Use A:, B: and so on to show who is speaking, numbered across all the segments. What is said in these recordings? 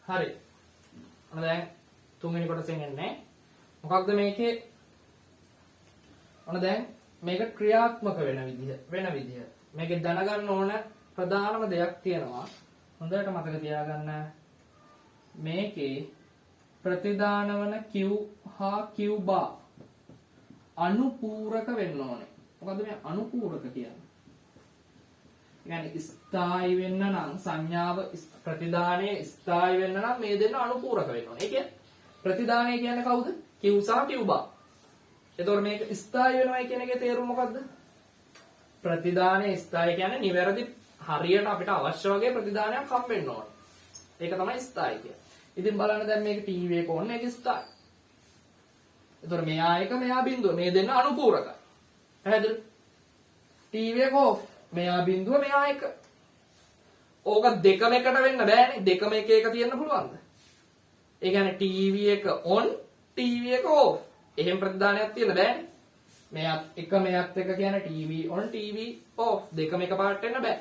A: හරි. ඔන්න දැන් තුන්වෙනි කොටසෙන් එන්නේ. මොකක්ද මේකේ? ඔන්න දැන් මේක ක්‍රියාත්මක වෙන විදිහ. මේකේ දැනගන්න ඕන ප්‍රධානම දෙයක් තියෙනවා. හොඳට මතක තියාගන්න. මේකේ ප්‍රතිදාන වන Q හා Q bar අනුපූරක වෙන්න ඕනේ. මොකද්ද මේ අනුපූරක කියන්නේ? يعني ස්ථායි වෙන්න නම් සංඥාව ප්‍රතිදානයේ ස්ථායි වෙන්න නම් මේ දෙන්න අනුපූරක වෙන්න ඕනේ. ඒ කියන්නේ ප්‍රතිදානය කියන්නේ කවුද? Q සහ Q bar. එතකොට මේක ස්ථායි වෙනවයි කියන එකේ තේරුම මොකද්ද? ප්‍රතිදානයේ ස්ථායි කියන්නේ නිවැරදි හරියට අපිට අවශ්‍ය වගේ ප්‍රතිදානයක් හම්බෙන්න ඕනේ. ඒක තමයි ස්ථායි කියන්නේ. ඉතින් බලන්න දැන් මේක ටීවී එක ඕනේ ඒක ස්ථායි. එතකොට මෙයා එක මෙයා බිඳුව මේ දෙන්න අනුපූරකයි. පැහැදිලි? ටීවී එක ඕෆ්. මෙයා බිඳුව මෙයා එක. ඕක දෙකම එකට වෙන්න බෑනේ. දෙකම එක එක තියෙන්න පුළුවන්ද? ඒ කියන්නේ ටීවී එක on ටීවී එක off. එහෙම ප්‍රතිදානයක් තියෙන්න බෑනේ. මෙයාත් එක මෙයාත් එක කියන්නේ ටීවී on ටීවී off. දෙකම එකපාරට වෙන්න බෑ.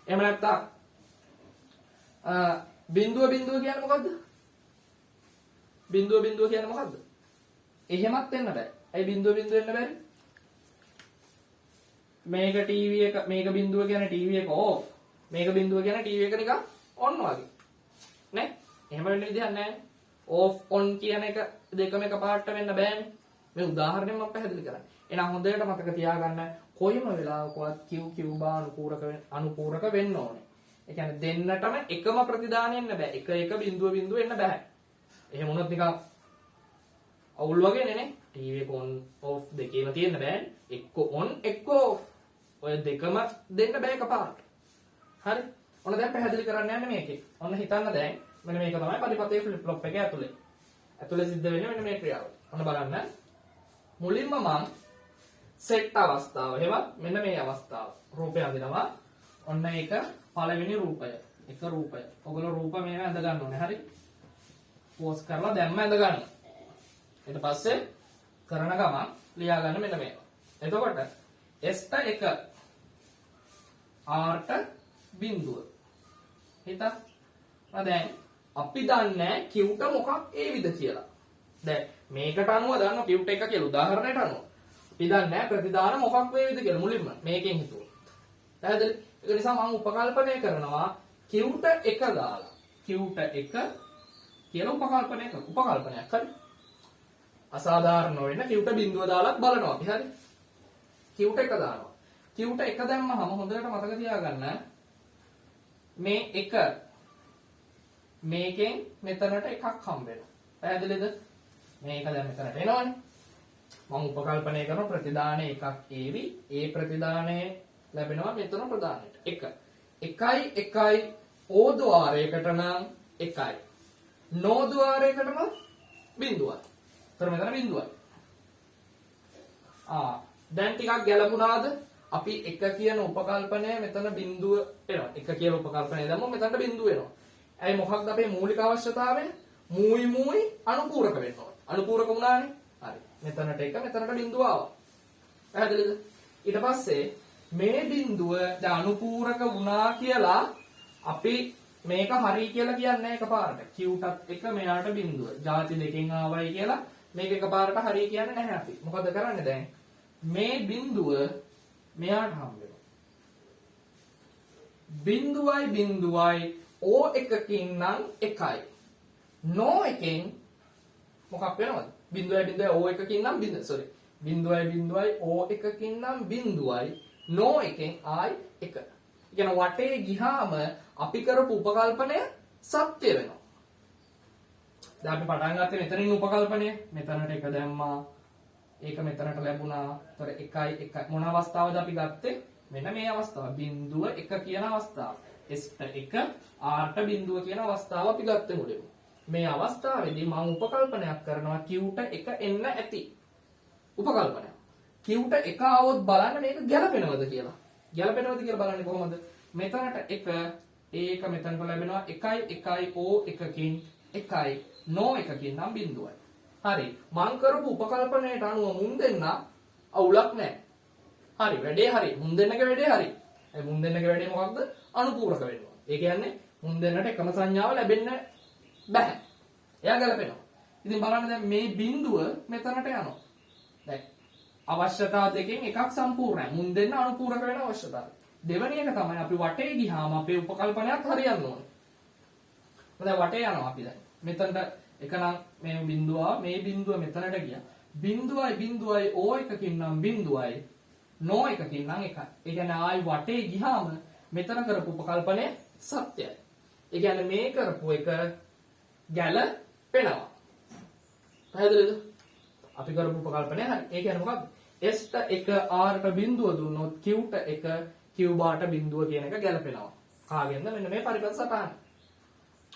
A: එහෙම නැත්තම් බිඳුව කියන්නේ මොකද්ද? බිඳුව කියන්නේ මොකද්ද? එහෙමත් වෙන්න බෑ. ඇයි බිඳුව වෙන්න බැරි? මේක ටීවී එක මේක බිඳුව කියන්නේ ටීවී එක off. මේක බිඳුව කියන්නේ ටීවී එක නිකන් on වගේ. නේ? එහෙම වෙන්න විදිහක් නැහැ. off on කියන එක දෙකම එකපාරට වෙන්න බෑනේ. මේ උදාහරණයක් මම පැහැදිලි කරන්නේ. එහෙනම් හොඳට මතක තියාගන්න කොයිම වෙලාවකවත් Q bar අනුපූරක වෙන්න ඕනේ. ඒ කියන්නේ දෙන්නටම එකම ප්‍රතිදානෙ එන්න බෑ. එක බිඳුව එන්න බෑ. එහෙම වුණොත් නිකන් අවුල් වගේනේ නේ. ටීවී එක on off දෙකේම තියෙන්න බෑනේ. එක්ක on එක්ක off. ඔය දෙකම දෙන්න බෑ එකපාරට. හරි? ඔන්න දැන් පැහැදිලි කරන්න යන්නේ මේකේ. ඔන්න හිතන්න දැන් මෙන්න මේක තමයි පරිපතේ ෆ්ලිප් ෆ්ලොප් එකේ ඇතුලේ. ඇතුලේ සිද්ධ වෙන්නේ මෙන්න මේ ක්‍රියාව. ඔන්න බලන්න. මුලින්ම මම සෙට් අවස්ථාව. එහෙම මෙන්න මේ අවස්ථාව. රූපය අඳිනවා. ඔන්න ඒක පළවෙනි රූපය. එක රූපය. ඔයගොල්ලෝ රූප මේක ඇඳ ගන්න ඕනේ. හරි? පෝස් කරලා දැම්ම ඇඳ ගන්න. ඊට පස්සේ කරන ගමන් ලියා ගන්න මෙන්න මේක. එතකොට S ට 1 R ට බිඳුව. හිතා? දැන් අපි දන්නේ Q ට මොකක් ඒවිද කියලා. දැන් මේකට අනුව දන්නවා Q ට 1 කියලා උදාහරණයට අනුව. අපි දන්නේ ප්‍රතිදාන මොකක් වේවිද කියලා මුලින්ම මේකෙන් හිතුවා. පැහැදිලි? ඒක නිසා මම උපකල්පනය කරනවා Q ට 1 දාලා. Q ට 1 කියලා උපකල්පනයක් හරි. අසාධාරණ වෙන Q ට බිඳුව දාලා බලනවා අපි හරි. Q ට 1 දානවා. Q ට 1 දැම්මම හොඳට මතක තියාගන්න මේ 1 මේකෙන් මෙතනට එකක් හම්බ වෙනවා. පැහැදිලිද? මේක දැන් මෙතනට එනවනේ. මම උපකල්පනය කරන ප්‍රතිදානය එකක් ඒවි. ඒ ප්‍රතිදානය ලැබෙනවා මෙතන ප්‍රදානයට. 1 O ద్వාරයකට නම් 1යි. no ద్వාරයකට නම් බිඳුවයි. ඒතර මෙතන බිඳුවයි. දැන් ටිකක් ගැලපුණාද? අපි 1 කියන උපකල්පනය මෙතන බිඳුව එනවා. 1 කියලා උපකල්පනය දැම්මම මෙතනට බිඳුව එනවා. ඇයි මොකක්ද අපේ මූලික අවශ්‍යතාවය? මූයි අනුපූරක වෙන්න ඕනේ. අනුපූරක වුණානේ. හරි. මෙතනට 1 මෙතනට බිඳුව ආවා. පැහැදිලිද? ඊට පස්සේ මේ බිඳුව දැන් අනුපූරක වුණා කියලා අපි මේක හරි කියලා කියන්නේ එකපාරට. Q ටත් 1 මෙයාට බිඳුව. ಜಾති දෙකෙන් ආවයි කියලා මේක එකපාරට හරි කියන්නේ නැහැ අපි. මොකද කරන්නේ දැන්? මේ බිඳුව මෙයාට හම්බ වෙනවා. බිඳුවයි O එකකින් නම් 1යි. no එකෙන් මොකක් වෙනවද? බිඳුවයි O එකකින් නම් බිඳුවයි O එකකින් නම් බිඳුවයි. no එකෙන් ආයි 1. කියන වටේ ගිහාම අපි කරපු උපකල්පනය සත්‍ය වෙනවා. දැන් අපි පටන් ගත්තේ මෙතනින් උපකල්පනය. මෙතනට 1 දැම්මා. ඒක මෙතනට ලැබුණා. ඒතර 1 මොන අවස්ථාවද අපි ගත්තේ? මෙන්න මේ අවස්ථාව. බිඳුව 1 කියන අවස්ථාව. S ට 1 R ට බිඳුව කියන අවස්ථාව අපි ගත්තේ මුලින්ම. මේ අවස්ථාවේදී මම උපකල්පනයක් කරනවා Q ට 1 එන්න ඇති. උපකල්පනය. Q ට 1 આવොත් බලන්න මේක ගැලපෙනවද කියලා. ගැලපෙනවද කියලා බලන්නේ කොහොමද? මෙතනට 1 ඒක මෙතනට ලැබෙනවා 1 O එකකින් 1යි no එකකින් නම් බිඳුවයි. හරි. මං කරපු උපකල්පනයට අනුව මුන් දෙන්න අවුලක් නැහැ. හරි. වැඩේ හරි. මුන් දෙන්නගේ වැඩේ හරි. ඒ මුන් දෙන්නගේ වැඩේ මොකක්ද? අනුපූරක වෙනවා. ඒ කියන්නේ මුන් දෙන්නට එකම සංඥාව ලැබෙන්න බෑ. එයා ගැලපෙනවා. ඉතින් බලන්න දැන් මේ බිඳුව මෙතනට යනවා. දැන් අවශ්‍යතා දෙකෙන් එකක් සම්පූර්ණයි. මුන් දෙන්න අනුපූරක වෙන අවශ්‍යතාවය. දෙවෙනි එක තමයි අපි වටේ ගියාම අපේ උපකල්පනයත් හරියන්න ඕනේ. දැන් වටේ යනවා අපි දැන්. මෙතනට එකනම් මේ බිඳුව මේ බිඳුව මෙතනට ගියා. බිඳුවයි O එකකින් නම් බිඳුවයි නෝ එකකින් නම් එකයි. ඒ කියන්නේ ආයි වටේ ගියාම මෙතන කරපු උපකල්පනය සත්‍යයි. ඒ කියන්නේ මේ කරපු එක ගැලපෙනවා. පැහැදිලිද? අපි කරපු උපකල්පනය හරි. ඒ කියන්නේ මොකක්ද? S ට එක R ට බිඳුව දුන්නොත් Q ට එක Q බාට බිඳුව කියන එක ගැලපෙනවා. කාගෙන්ද? මෙන්න මේ පරිබත සටහන.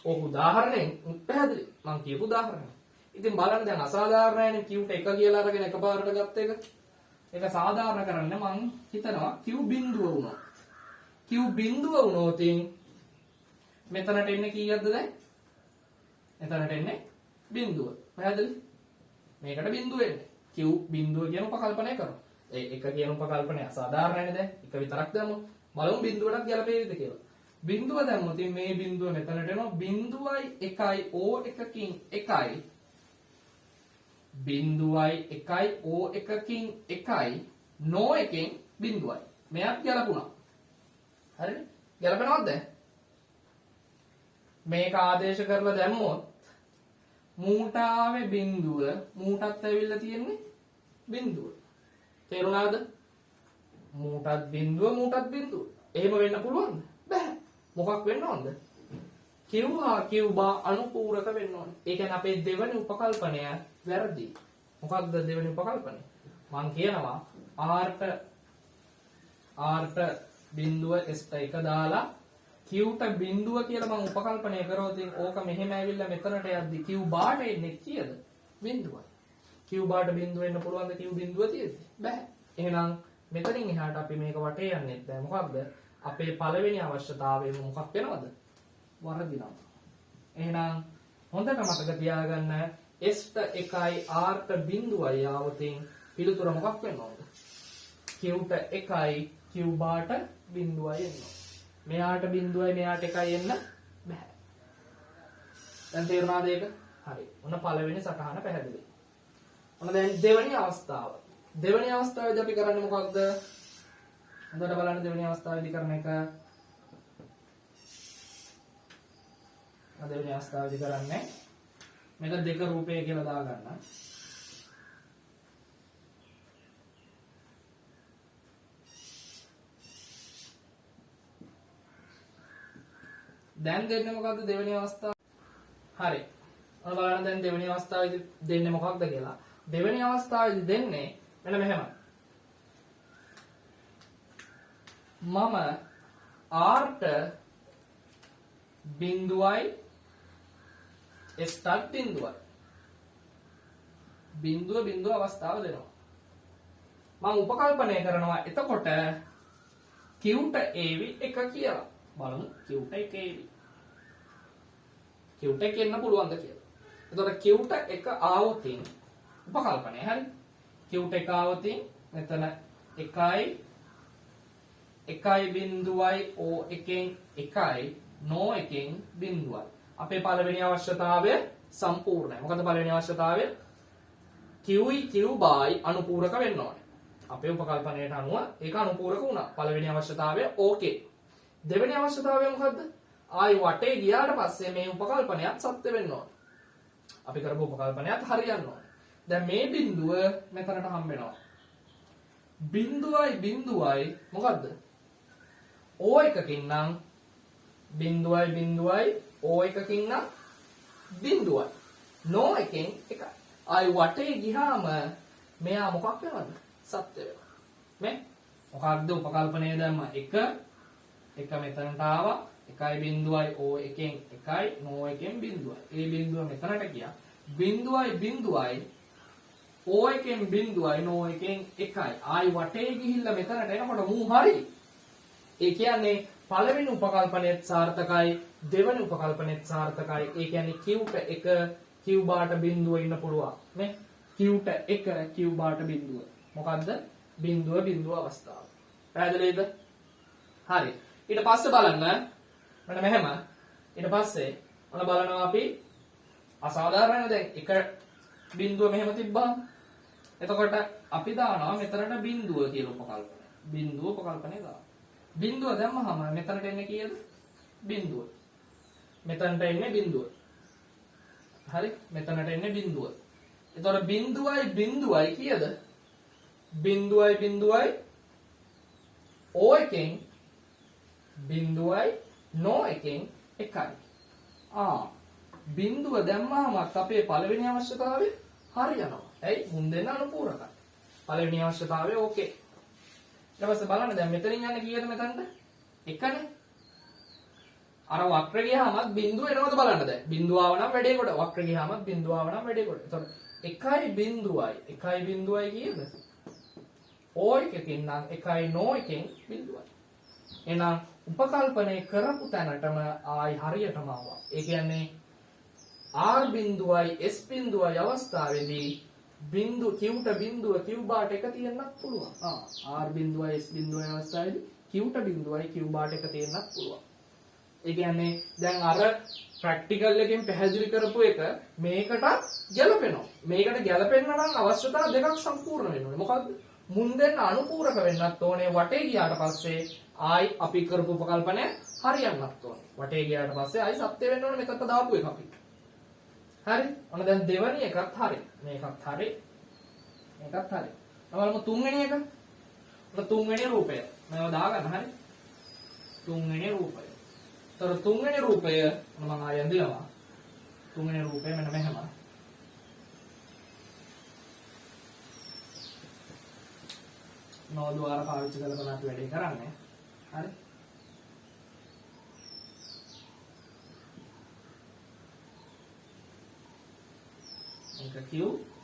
A: ඕක උදාහරණයෙන් පැහැදිලි. මම කියපු උදාහරණය. ඉතින් බලන්න දැන් අසාධාරණයිනේ Q ට එක කියලා අරගෙන එකපාරට ගත්ත එක. ඒක සාධාරණ කරන්න මම හිතනවා Q බිඳුව වුණා. Q බිඳුව වුණොත් මෙතනට එන්නේ කීයක්ද දැන්? මෙතනට එන්නේ බිඳුව. පැහැදිලි? මේකට බිඳුව එන්නේ. Q බිඳුව කියන උපකල්පනය කරමු. ඒ එක කියන උපකල්පනය අසාධාරණයිනේ දැන්. එක විතරක් දැම්මොත් බලමු බිඳුවටත් ගැලපෙයිද කියලා. බිඳුව දැම්මොත් මේ බිඳුව මෙතනට එනවා. බිඳුවයි එකයි O එකකින් එකයි. බිඳුවයි එකයි O එකකින් එකයි නෝ එකෙන් බිඳුවයි. මෙයක් ගැලපුණා. හරිද? ගැලපෙනවද දැන්? මේක ආදේශ කරලා දැම්මොත් මූට ආවේ බිඳුව මූටත් ඇවිල්ලා තියෙන්නේ බිඳුව. තේරුණාද? මූටත් බිඳුව. එහෙම වෙන්න පුළුවන්ද? බෑ. මොකක් වෙන්න ඕනද? Q හා Q බා අනුපූරක වෙන්න ඕනේ. ඒ කියන්නේ අපේ දෙවෙනි උපකල්පනය වැරදි. මොකක්ද දෙවෙනි උපකල්පනය? මම කියනවා R ට බිඳුව S ට එක දාලා Q ට බිඳුව කියලා මම උපකල්පනය කරොත් ඕක මෙහෙම ඇවිල්ලා මෙතනට යද්දි Q බාට එන්නේ කීයද? බිඳුවයි. Q බාට බිඳුව එන්න පුළුවන්ද Q බිඳුව තියෙද්දි? බෑ. එහෙනම් මෙතනින් එහාට අපි මේක වටේ යන්නෙත් බෑ. මොකක්ද? අපේ පළවෙනි අවශ්‍යතාවය මොකක් වෙනවද? වරදිනවා. එහෙනම් හොඳට මතක තියාගන්න S ට එකයි R ට බිඳුවයි ආවතින් පිළිතුර මොකක් වෙන්න ඕනද? Q ට එකයි Q බාට බිඳුවයි එන්න ඕන. මෙයාට බිඳුවයි මෙයාට එකයි එන්න බෑ. දැන් තේරුණාද ඒක? හරි. ඔන්න පළවෙනි සටහන පැහැදිලි. ඔන්න දැන් දෙවෙනි අවස්ථාව. දෙවෙනි අවස්ථාවේදී අපි කරන්නේ මොකක්ද? හොඳට බලන්න දෙවෙනි අවස්ථාවේදී කරන එක. දෙවෙනි අවස්ථාවේදී කරන්නේ මේක දෙක රූපය කියලා දාගන්න. දැන් දෙන්නේ මොකද්ද දෙවෙනි අවස්ථාව? හරි. ඔන්න බලන්න දැන් දෙවෙනි අවස්ථාවේදී දෙන්නේ මොකක්ද කියලා. දෙවෙනි අවස්ථාවේදී දෙන්නේ මෙන්න මෙහෙම. මම R ට බිඳුවයි S ට බිඳුවයි. බිඳුව අවස්ථාව දෙනවා. මම උපකල්පනය කරනවා එතකොට Q ට AV එක කියලා. බලමු Q ට එක AV. Q ට එක එන්න පුළුවන්ද කියලා. එතකොට Q ට එක ආවොතින් උපකල්පනය හරි. Q ට එක ආවොතින් මෙතන එකයි බිඳුවයි O එකෙන් එකයි නෝ එකෙන් බිඳුවයි. අපේ පළවෙනි අවශ්‍යතාවය සම්පූර්ණයි. මොකද පළවෙනි අවශ්‍යතාවය Qයි Q බායි අනුපූරක වෙන්න ඕනේ. අපේ උපකල්පනයට අනුව ඒක අනුපූරක වුණා. පළවෙනි අවශ්‍යතාවය ඕකේ. දෙවෙනි අවශ්‍යතාවය මොකද්ද? ආයි වටේ ගියාට පස්සේ මේ උපකල්පනයත් සත්‍ය වෙන්න ඕනේ. අපි කරපු උපකල්පනයත් හරියන්න ඕනේ. දැන් මේ බිඳුව මෙතනට හම්බ වෙනවා. බිඳුවයි මොකද්ද? O එකකින් නම් බිඳුවයි O එකකින් නම් බිඳුවයි. නෝ එකෙන් එකයි. ආයි වටේ ගියාම මෙයා මොකක් වෙනවද? සත්‍ය වෙනවා. මේ මොකක්ද උපකල්පනය දැම්ම එක මෙතනට ආවා. එකයි බිඳුවයි O එකෙන් එකයි නෝ එකෙන් බිඳුවයි. ඒ බිඳුව මෙතනට ගියා. බිඳුවයි O එකෙන් බිඳුවයි නෝ එකෙන් එකයි. ආයි වටේ ගිහිල්ලා මෙතනට එනකොට මූ හරි. ඒ කියන්නේ පළවෙනි උපකල්පනයේත් සාර්ථකයි දෙවෙනි උපකල්පනයේත් සාර්ථකයි. ඒ කියන්නේ Q ට එක Q බාට බිඳුව ඉන්න පුළුවන්. නේ? Q ට එක Q බාට බිඳුව. මොකද්ද? බිඳුව අවස්ථාව. පැහැදිලිද? හරි. ඊට පස්සේ බලන්න මෙන්න මෙහෙම. ඊට පස්සේ ඔන්න බලනවා අපි අසාධාරණ දැන් එක බිඳුව මෙහෙම තිබ්බම එතකොට අපි දානවා මෙතනට බිඳුව කියලා උපකල්පනය. බිඳුව උපකල්පනය දානවා. බිඳුව දැම්මහම මෙතනට එන්නේ කීයද? බිඳුව. මෙතනට එන්නේ බිඳුව. හරි? මෙතනට එන්නේ බිඳුව. එතකොට බිඳුවයි කීයද? බිඳුවයි O එකෙන් බිඳුවයි no එකෙන් එකයි. බිඳුව දැම්මහමත් අපේ පළවෙනි අවශ්‍යතාවය හරියනවා. ඇයි? මුන් දෙන්න අනුපූරකයි. පළවෙනි අවශ්‍යතාවය ඕකේ. ඊට පස්සේ බලන්න දැන් මෙතනින් යන්නේ කීයද මෙතනට? එකනේ. අර වක්‍ර ගියාමත් බිඳුව එනවද බලන්න දැන්. බිඳුව ආව නම් වැඩේ කොට. වක්‍ර ගියාමත් බිඳුව ආව නම් වැඩේ කොට. එතකොට එකයි බිඳුවයි කීයද? O එකකින් නම් එකයි no එකෙන් බිඳුවයි. එහෙනම් උපකල්පනය කරපු තැනටම ආයි හරියටම ආවා. ඒ කියන්නේ R බිඳුවයි S බිඳුවයි අවස්ථාවේදී කිව්ට බිඳුව කිව් බාට එක තියෙන්නත් පුළුවන්. R බිඳුවයි S බිඳුවයි අවස්ථාවේදී කිව්ට බිඳුවයි කිව් බාට එක තියෙන්නත් පුළුවන්. ඒ කියන්නේ දැන් අර ප්‍රැක්ටිකල් එකෙන් පැහැදිලි කරපු එක මේකට ගැලපෙනවා. මේකට ගැලපෙන්න නම් අවශ්‍යතා දෙකක් සම්පූර්ණ වෙන්න ඕනේ. මොකද්ද? මුන් දෙන්න අනුපූරක වෙන්නත් ඕනේ. වටේ ගියාට පස්සේ ආයි අපි කරපු උපකල්පනය හරියන්නත් ඕනේ. වටේ ගියාට පස්සේ ආයි සත්‍ය වෙන්න ඕනේ මෙතනට දාපු එක අපි. හරි? ඔන්න දැන් දෙවැනි එකත් හරි. මේකත් හරි. මේකත් හරි. බලමු තුන්වෙනි එක. ඔන්න තුන්වෙනි රූපය. මම දාගන්න හරි. තුන්වෙනි රූපය. තොර තුන්වෙනි රූපය මම ආයෙ දෙනවා. තුන්වෙනි රූපය මෙන්න මෙහෙම. නෝදුවාර පාවිච්චි කරලා තමයි අපි වැඩේ කරන්නේ. හරි?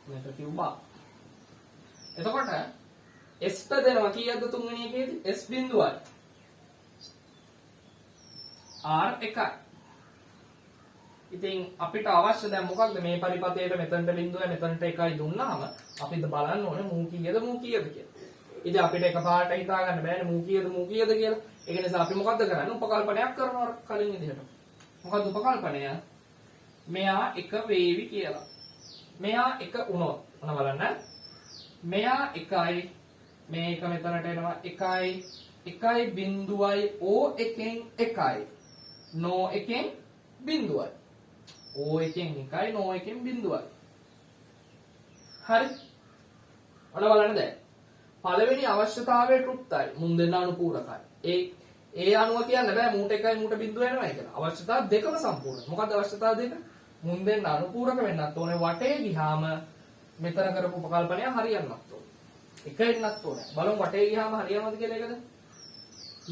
A: මේක Q බා. එතකොට S ට දෙනවා කීයද තුන්වෙනි එකේදී? S බිඳුවයි. R එකයි. ඉතින් අපිට අවශ්‍ය දැන් මොකක්ද මේ පරිපතේට මෙතනට බිඳුවයි මෙතනට එකයි දුන්නාම අපිට බලන්න ඕනේ මූ කීයද කියලා. ඉතින් අපිට එකපාරට හිතා ගන්න බෑනේ මූ කීයද කියලා. ඒක නිසා අපි මොකද්ද කරන්නේ? උපකල්පනයක් කරනවා කලින් විදිහට. මොකද්ද උපකල්පනය? මෙයා එක වේවි කියලා. මෙයා එක වුණොත් මොන බලන්න. මෙයා එකයි මේක මෙතනට එනවා එකයි බිඳුවයි O එකෙන් එකයි no එකෙන් බිඳුවයි. O එකෙන් එකයි no එකෙන් බිඳුවයි. හරි? ඔන්න බලන්න දැන්. පළවෙනි අවශ්‍යතාවය තෘප්තයි. මුන් දෙන්න අනුපූරකයි. ඒ අනුව කියන්න බෑ මූට එකයි මූට බිඳුව එනවයි කියලා. අවශ්‍යතා දෙකම සම්පූර්ණයි. මොකද්ද අවශ්‍යතා දෙක? මුන් දෙන්න අනුපූරක වෙන්නත් ඕනේ. වටේ ගියාම මෙතන කරපු උපකල්පනය හරියන්නත් ඕනේ. එක එන්නත් ඕනේ. බලමු වටේ ගියාම හරියනවද කියලා එකද?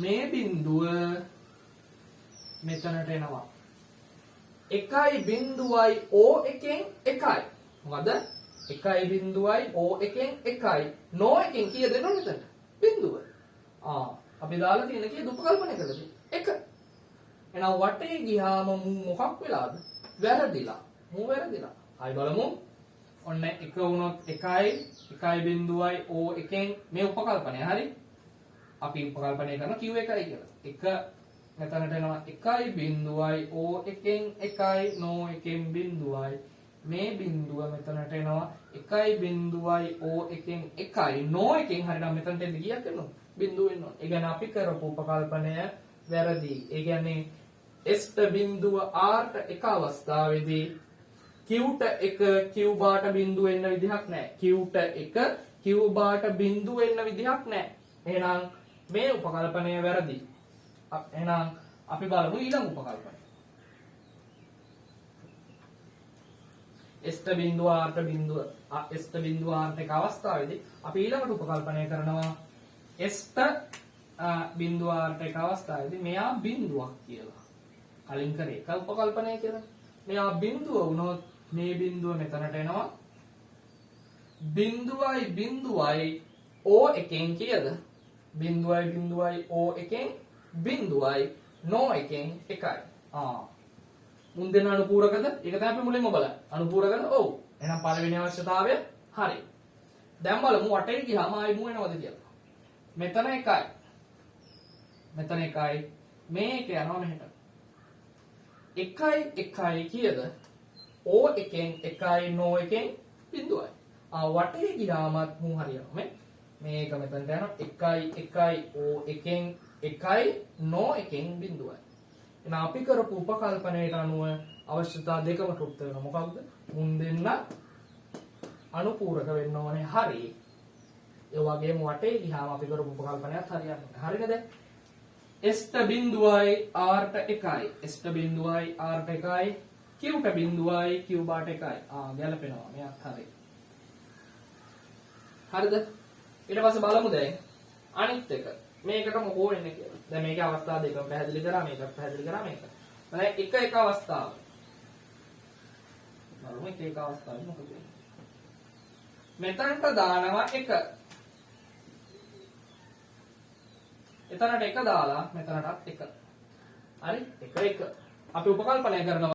A: මේ බිඳුව මෙතනට එනවා. එකයි බිඳුවයි O එකෙන් එකයි. මොකද? එකයි බිඳුවයි O එකෙන් එකයි. no එකෙන් කීයද එනවද මෙතනට? බිඳුව. අපි දාලා තියෙන කීයද උපකල්පනය කළද? එක. එහෙනම් වටේ ගියාම මොකක් වෙලාද? වැරදිලා. වැරදිලා. ආයි බලමු. ඔන්න එක වුණොත් එකයි බිඳුවයි O එකෙන් මේ උපකල්පනය හරි. අපි උපකල්පනය කරන Q එකයි කියලා. එක මෙතනට එනවා එකයි බිඳුවයි O එකෙන් එකයි no එකෙන් බිඳුවයි. මේ බිඳුව මෙතනට එනවා එකයි බිඳුවයි O එකෙන් එකයි no එකෙන් හරිනම් මෙතනට එන්න කීයක් එනවා? බිඳුව එනවා. ඒ කියන්නේ අපි කරපු උපකල්පනය වැරදි. ඒ කියන්නේ S ට බිඳුව R ට එක අවස්ථාවේදී Q ට එක Q බාට බිඳුව එන්න විදිහක් නැහැ. Q ට එක Q බාට බිඳුව එන්න විදිහක් නැහැ. එහෙනම් මේ උපකල්පනය වැරදි. එහෙනම් අපි බලමු ඊළඟ උපකල්පනය. S ට බිඳුව R ට එක අවස්ථාවේදී අපි ඊළඟට උපකල්පනය කරනවා S ට බිඳුව R ට එක අවස්ථාවේදී මෙයා බිඳුවක් කියලා. කලින් කරේ එක උපකල්පනය කියලා. මෙයා බිඳුව වුණොත් මේ බිඳුව මෙතනට එනවා. බිඳුවයි O එකෙන් කීයද? බිඳුවයි O එකෙන් බිඳුවයි no එකෙන් එකයි. මුන් දෙන අනුපූරකද? ඒක තමයි අපි මුලින්ම බලන්නේ. අනුපූරකද? ඔව්. එහෙනම් පළවෙනි අවශ්‍යතාවය හරි. දැන් බලමු වටේ ගියාම ආයි මු වෙනවද කියලා. මෙතන එකයි. මේක යනවා මෙහෙට. එකයි කීයද? O එකෙන් එකයි no එකෙන් බිඳුවයි. වටේ ගියාමත් මු හරියනවා මේ. මේක මෙතනට යනවා 1 O එකෙන් එකයි no එකෙන් බිඳුවයි. එහෙනම් අපි කරපු උපකල්පනයට අනුව අවශ්‍යතා දෙකම තෘප්ත වෙනවා. මොකක්ද? මුන් දෙන්න අනුපූරක වෙන්න ඕනේ. හරි. ඒ වගේම වටේ ගියාම අපි කරපු උපකල්පනයත් හරියන්නේ. හරිද? S ට බිඳුවයි R ට එකයි. S ට බිඳුවයි R ට එකයි. Q ට බිඳුවයි Q බාට එකයි. ගැලපෙනවා. මෙයාත් හරි. හරිද? ඊට පස්සේ බලමු දැන් අනිත් එක. මේකට මොකෝ වෙන්නේ කියලා. දැන් මේකේ අවස්ථා දෙකම පැහැදිලි කරා, මේකත් පැහැදිලි කරා මේක. දැන් එක අවස්ථාව. බලමු එක අවස්ථාවේ මොකද වෙන්නේ. මෙතනට දානවා 1. එතනට 1 දාලා මෙතනටත් 1. හරි? 1 1. අපි උපකල්පනය කරනවා